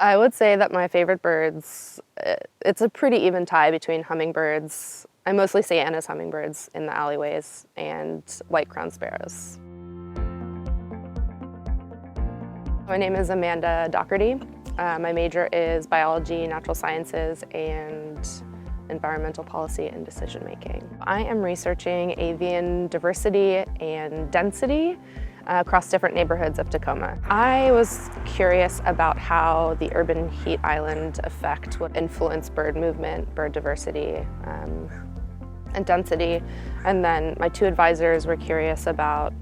I would say that my favorite birds, it's a pretty even tie between hummingbirds. I mostly see Anna's hummingbirds in the alleyways and white-crowned sparrows. My name is Amanda Dougherty. My major is biology, natural sciences, and environmental policy and decision making. I am researching avian diversity and density across different neighborhoods of Tacoma. I was curious about how the urban heat island effect would influence bird movement, bird diversity, and density. And then my two advisors were curious about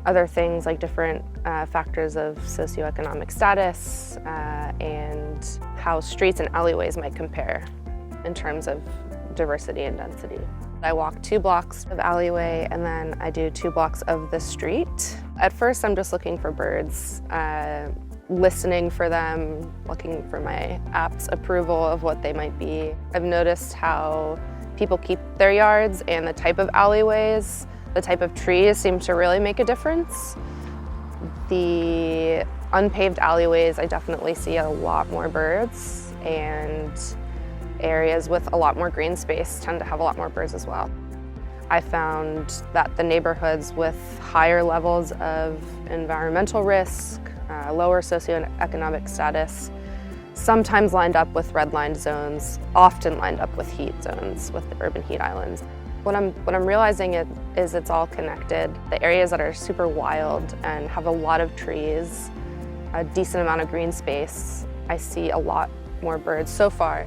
other things like different factors of socioeconomic status and how streets and alleyways might compare in terms of diversity and density. I walk 2 blocks of alleyway and then I do 2 blocks of the street. At first I'm just looking for birds, listening for them, looking for my app's approval of what they might be. I've noticed how people keep their yards and the type of alleyways, the type of trees seem to really make a difference. The unpaved alleyways, I definitely see a lot more birds, and areas with a lot more green space tend to have a lot more birds as well. I found that the neighborhoods with higher levels of environmental risk, lower socioeconomic status, sometimes lined up with redlined zones, often lined up with heat zones, with the urban heat islands. What I'm realizing is it's all connected. The areas that are super wild and have a lot of trees, a decent amount of green space, I see a lot more birds so far.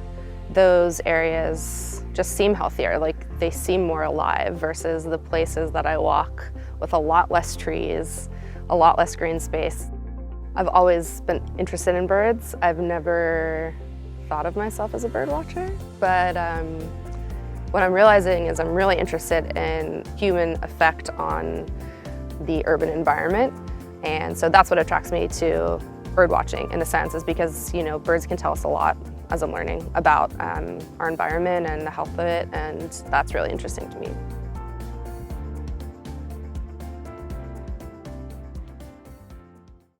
Those areas just seem healthier, like they seem more alive versus the places that I walk with a lot less trees, a lot less green space. I've always been interested in birds. I've never thought of myself as a bird watcher, but what I'm realizing is I'm really interested in human effect on the urban environment. And so that's what attracts me to bird watching in a sense, is because, you know, birds can tell us a lot as I'm learning about our environment and the health of it, and that's really interesting to me.